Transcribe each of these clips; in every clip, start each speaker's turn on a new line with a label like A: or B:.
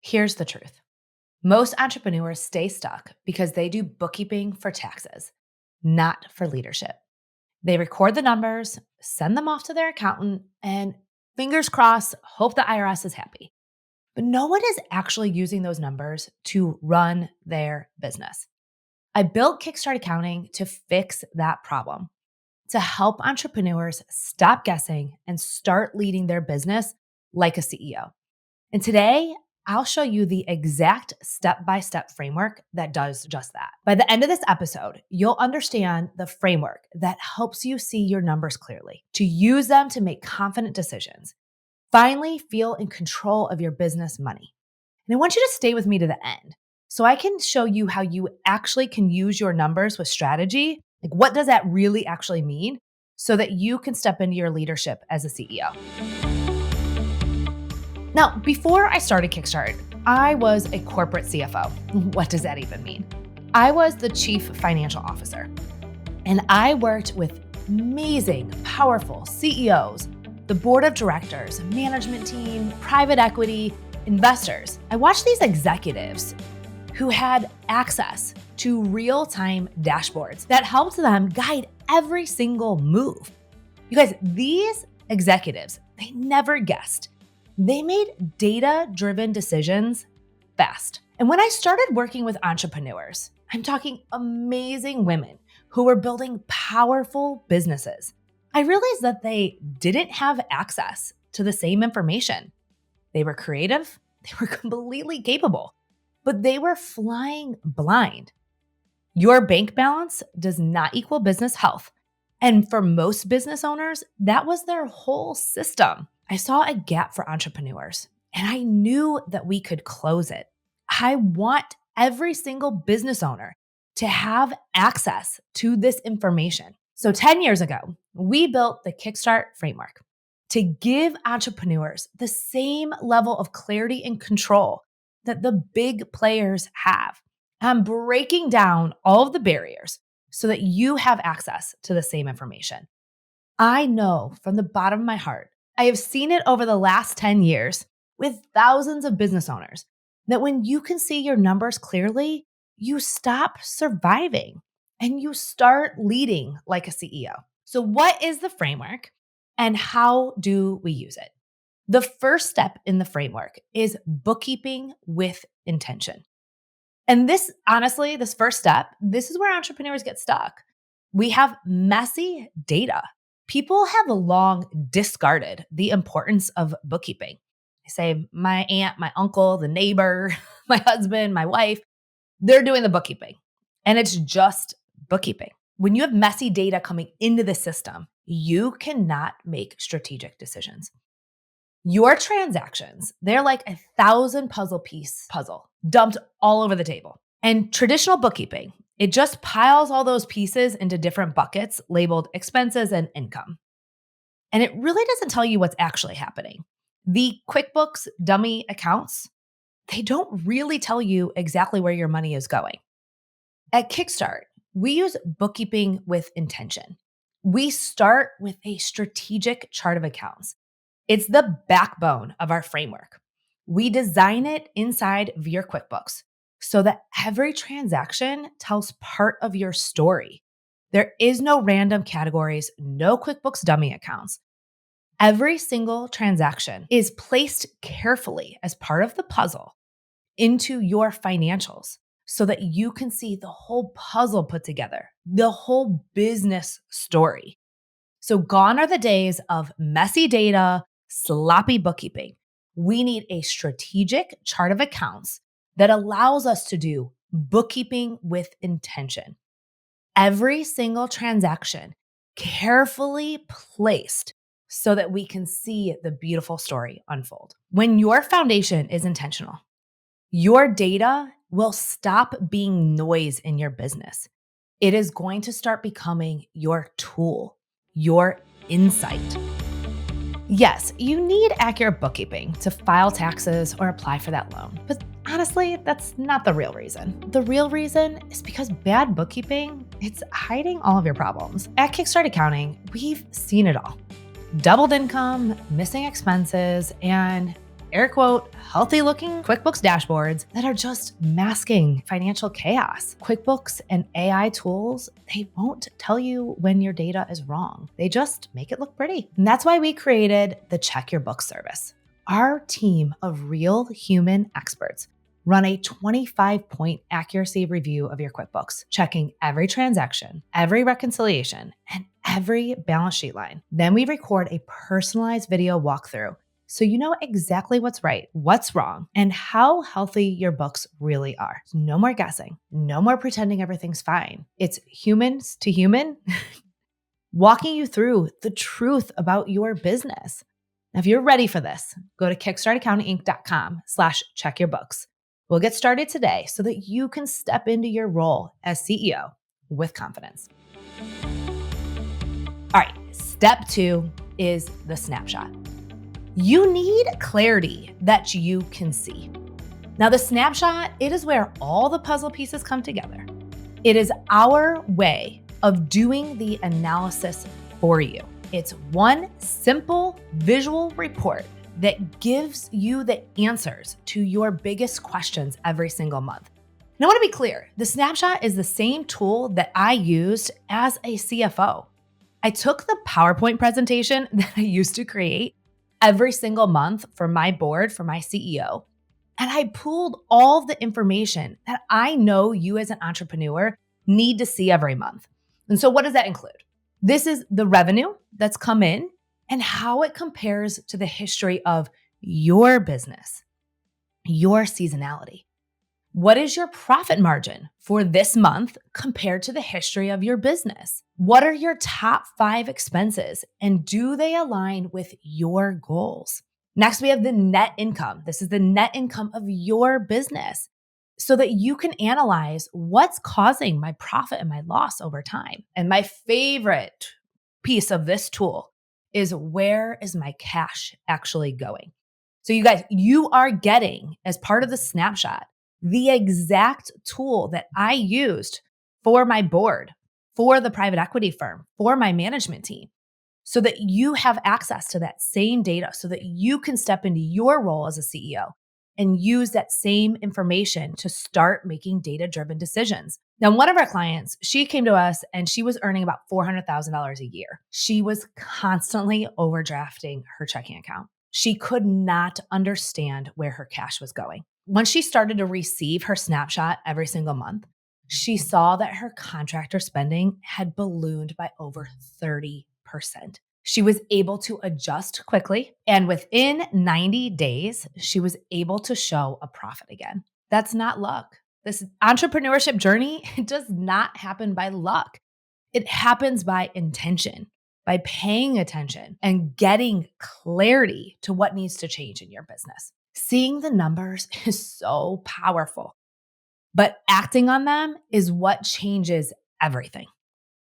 A: Here's the truth. Most entrepreneurs stay stuck because they do bookkeeping for taxes, not for leadership. They record the numbers, send them off to their accountant, and fingers crossed, hope the IRS is happy. But no one is actually using those numbers to run their business. I built Kickstart Accounting to fix that problem, to help entrepreneurs stop guessing and start leading their business like a CEO. And today, I'll show you the exact step-by-step framework that does just that. By the end of this episode, you'll understand the framework that helps you see your numbers clearly, to use them to make confident decisions. Finally, feel in control of your business money. And I want you to stay with me to the end so I can show you how you actually can use your numbers with strategy. Like, what does that really actually mean so that you can step into your leadership as a CEO? Now, before I started Kickstart, I was a corporate CFO. What does that even mean? I was the chief financial officer, and I worked with amazing, powerful CEOs, the board of directors, management team, private equity, investors. I watched these executives who had access to real-time dashboards that helped them guide every single move. You guys, these executives, they never guessed. They made data-driven decisions fast. And when I started working with entrepreneurs, I'm talking amazing women who were building powerful businesses, I realized that they didn't have access to the same information. They were creative, they were completely capable, but they were flying blind. Your bank balance does not equal business health. And for most business owners, that was their whole system. I saw a gap for entrepreneurs, and I knew that we could close it. I want every single business owner to have access to this information. So 10 years ago, we built the Kickstart framework to give entrepreneurs the same level of clarity and control that the big players have. I'm breaking down all of the barriers so that you have access to the same information. I know from the bottom of my heart, I have seen it over the last 10 years with thousands of business owners, that when you can see your numbers clearly, you stop surviving and you start leading like a CEO. So what is the framework and how do we use it? The first step in the framework is bookkeeping with intention. And this, honestly, this first step, this is where entrepreneurs get stuck. We have messy data. People have long discarded the importance of bookkeeping. I say, my aunt, my uncle, the neighbor, my husband, my wife, they're doing the bookkeeping. And it's just bookkeeping. When you have messy data coming into the system, you cannot make strategic decisions. Your transactions, they're like 1,000 puzzle dumped all over the table. And traditional bookkeeping, it just piles all those pieces into different buckets labeled expenses and income. And it really doesn't tell you what's actually happening. The QuickBooks dummy accounts, they don't really tell you exactly where your money is going. At Kickstart, we use bookkeeping with intention. We start with a strategic chart of accounts. It's the backbone of our framework. We design it inside of your QuickBooks so that every transaction tells part of your story. There is no random categories, no QuickBooks dummy accounts. Every single transaction is placed carefully as part of the puzzle into your financials so that you can see the whole puzzle put together, the whole business story. So gone are the days of messy data, sloppy bookkeeping. We need a strategic chart of accounts that allows us to do bookkeeping with intention. Every single transaction carefully placed so that we can see the beautiful story unfold. When your foundation is intentional, your data will stop being noise in your business. It is going to start becoming your tool, your insight. Yes, you need accurate bookkeeping to file taxes or apply for that loan. But honestly, that's not the real reason. The real reason is because bad bookkeeping, it's hiding all of your problems. At Kickstart Accounting, we've seen it all. Doubled income, missing expenses, and air quote, healthy looking QuickBooks dashboards that are just masking financial chaos. QuickBooks and AI tools, they won't tell you when your data is wrong. They just make it look pretty. And that's why we created the Check Your Books service. Our team of real human experts run a 25-point accuracy review of your QuickBooks, checking every transaction, every reconciliation, and every balance sheet line. Then we record a personalized video walkthrough so you know exactly what's right, what's wrong, and how healthy your books really are. No more guessing, no more pretending everything's fine. It's humans to human walking you through the truth about your business. Now, if you're ready for this, go to kickstartaccountinginc.com/checkYourBooks. We'll get started today so that you can step into your role as CEO with confidence. All right, step 2 is the snapshot. You need clarity that you can see. Now, the snapshot, it is where all the puzzle pieces come together. It is our way of doing the analysis for you. It's one simple visual report that gives you the answers to your biggest questions every single month. Now, I want to be clear, the snapshot is the same tool that I used as a CFO. I took the PowerPoint presentation that I used to create every single month for my board, for my CEO, and I pulled all the information that I know you as an entrepreneur need to see every month. And so what does that include? This is the revenue that's come in and how it compares to the history of your business, your seasonality. What is your profit margin for this month compared to the history of your business? What are your top 5 expenses and do they align with your goals? Next, we have the net income. This is the net income of your business so that you can analyze what's causing my profit and my loss over time. And my favorite piece of this tool is where is my cash actually going? So you guys, you are getting as part of the snapshot, the exact tool that I used for my board, for the private equity firm, for my management team, so that you have access to that same data so that you can step into your role as a CEO and use that same information to start making data-driven decisions. Now, one of our clients, she came to us and she was earning about $400,000 a year. She was constantly overdrafting her checking account. She could not understand where her cash was going. Once she started to receive her snapshot every single month, she saw that her contractor spending had ballooned by over 30%. She was able to adjust quickly, and within 90 days, she was able to show a profit again. That's not luck. This entrepreneurship journey, it does not happen by luck. It happens by intention, by paying attention and getting clarity to what needs to change in your business. Seeing the numbers is so powerful, but acting on them is what changes everything.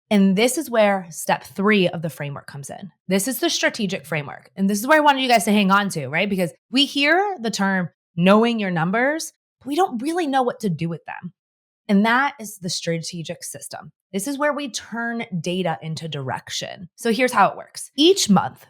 A: And this is where step 3 of the framework comes in. This is the strategic framework. And this is where I wanted you guys to hang on to, right? Because we hear the term knowing your numbers, but we don't really know what to do with them. And that is the strategic system. This is where we turn data into direction. So here's how it works. Each month,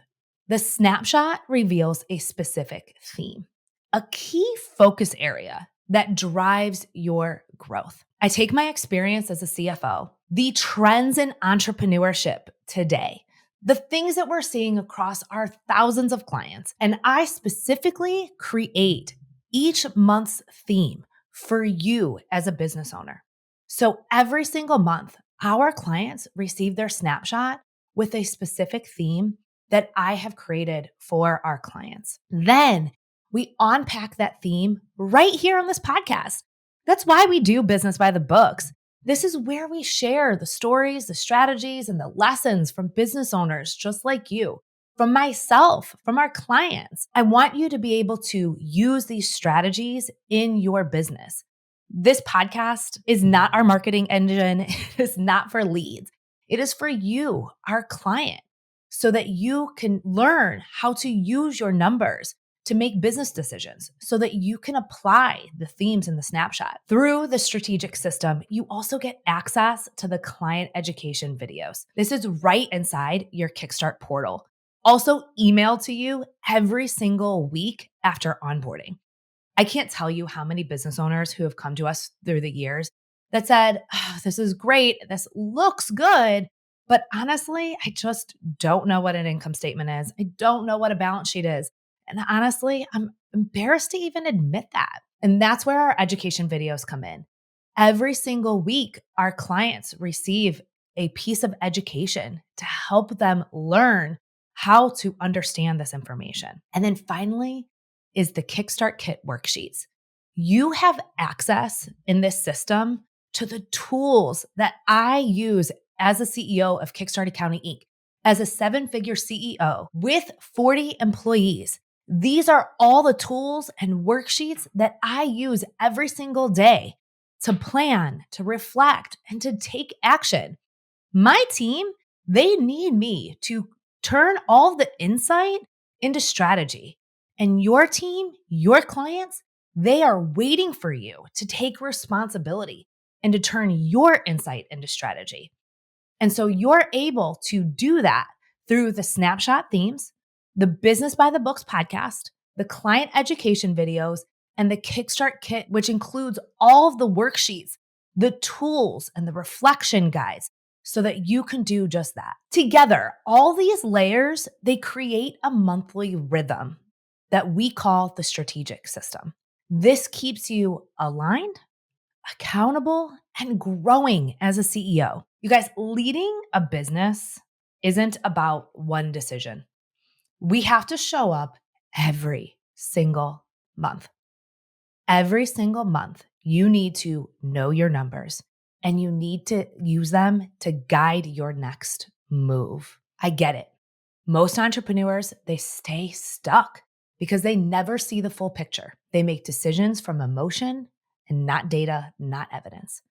A: the snapshot reveals a specific theme, a key focus area that drives your growth. I take my experience as a CFO, the trends in entrepreneurship today, the things that we're seeing across our thousands of clients, and I specifically create each month's theme for you as a business owner. So every single month, our clients receive their snapshot with a specific theme that I have created for our clients. Then we unpack that theme right here on this podcast. That's why we do Business by the Books. This is where we share the stories, the strategies, and the lessons from business owners just like you, from myself, from our clients. I want you to be able to use these strategies in your business. This podcast is not our marketing engine. It is not for leads. It is for you, our client, so that you can learn how to use your numbers to make business decisions so that you can apply the themes in the snapshot. Through the strategic system, you also get access to the client education videos. This is right inside your Kickstart portal. also emailed to you every single week after onboarding. I can't tell you how many business owners who have come to us through the years that said, "Oh, this is great. This looks good. But honestly, I just don't know what an income statement is. I don't know what a balance sheet is. And honestly, I'm embarrassed to even admit that." And that's where our education videos come in. Every single week, our clients receive a piece of education to help them learn how to understand this information. And then finally is the Kickstart Kit worksheets. You have access in this system to the tools that I use as a CEO of Kickstart Accounting Inc., as a 7-figure CEO with 40 employees. These are all the tools and worksheets that I use every single day to plan, to reflect, and to take action. My team, they need me to turn all the insight into strategy. And your team, your clients, they are waiting for you to take responsibility and to turn your insight into strategy. And so you're able to do that through the snapshot themes, the Business by the Books podcast, the client education videos, and the Kickstart Kit, which includes all of the worksheets, the tools, and the reflection guides so that you can do just that. Together, all these layers, they create a monthly rhythm that we call the strategic system. This keeps you aligned, accountable, and growing as a CEO. You guys, leading a business isn't about one decision. We have to show up every single month. Every single month, you need to know your numbers and you need to use them to guide your next move. I get it. Most entrepreneurs, they stay stuck because they never see the full picture. They make decisions from emotion and not data, not evidence.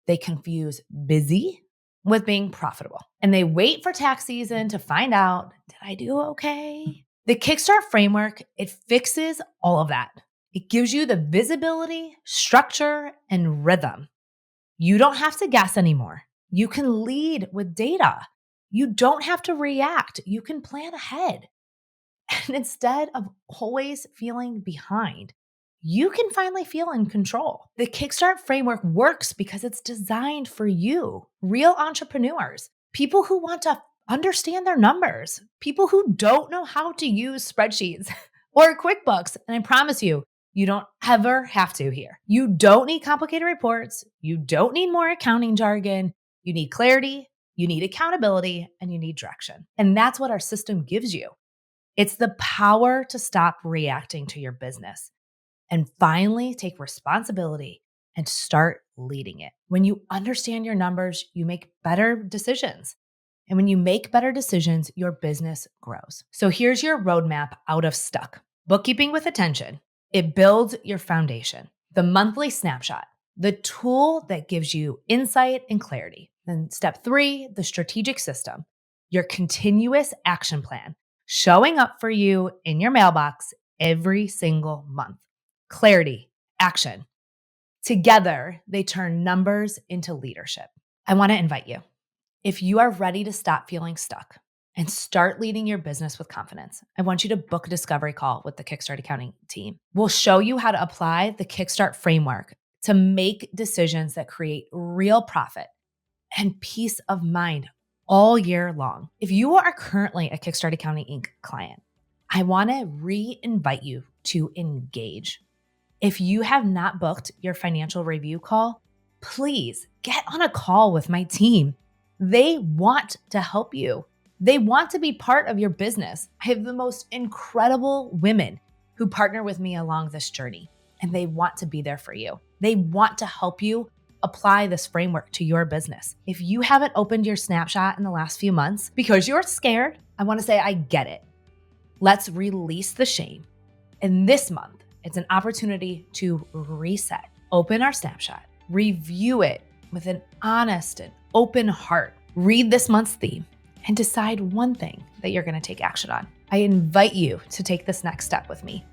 A: They confuse busy with being profitable. And they wait for tax season to find out, did I do okay? The Kickstart framework, it fixes all of that. It gives you the visibility, structure, and rhythm. You don't have to guess anymore. You can lead with data. You don't have to react. You can plan ahead. And instead of always feeling behind, you can finally feel in control. The Kickstart framework works because it's designed for you, real entrepreneurs, people who want to understand their numbers, people who don't know how to use spreadsheets or QuickBooks. And I promise you, you don't ever have to here. You don't need complicated reports. You don't need more accounting jargon. You need clarity, you need accountability, and you need direction. And that's what our system gives you. It's the power to stop reacting to your business and finally take responsibility and start leading it. When you understand your numbers, you make better decisions. And when you make better decisions, your business grows. So here's your roadmap out of stuck. Bookkeeping with attention. It builds your foundation. The monthly snapshot, the tool that gives you insight and clarity. Then step 3, the strategic system, your continuous action plan, showing up for you in your mailbox every single month. Clarity, action. Together, they turn numbers into leadership. I want to invite you. If you are ready to stop feeling stuck and start leading your business with confidence, I want you to book a discovery call with the Kickstart Accounting team. We'll show you how to apply the Kickstart framework to make decisions that create real profit and peace of mind all year long. If you are currently a Kickstart Accounting Inc. client, I want to re-invite you to engage. If you have not booked your financial review call, please get on a call with my team. They want to help you. They want to be part of your business. I have the most incredible women who partner with me along this journey, and they want to be there for you. They want to help you apply this framework to your business. If you haven't opened your snapshot in the last few months because you're scared, I want to say, I get it. Let's release the shame. And this month, it's an opportunity to reset, open our snapshot, review it with an honest and open heart, read this month's theme, and decide one thing that you're going to take action on. I invite you to take this next step with me.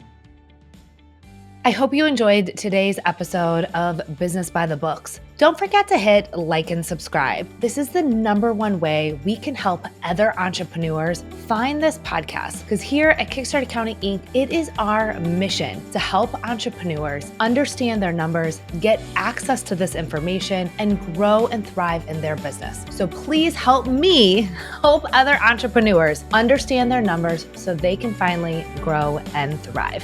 A: I hope you enjoyed today's episode of Business by the Books. Don't forget to hit like and subscribe. This is the #1 way we can help other entrepreneurs find this podcast, because here at Kickstart Accounting Inc., it is our mission to help entrepreneurs understand their numbers, get access to this information, and grow and thrive in their business. So please help me help other entrepreneurs understand their numbers so they can finally grow and thrive.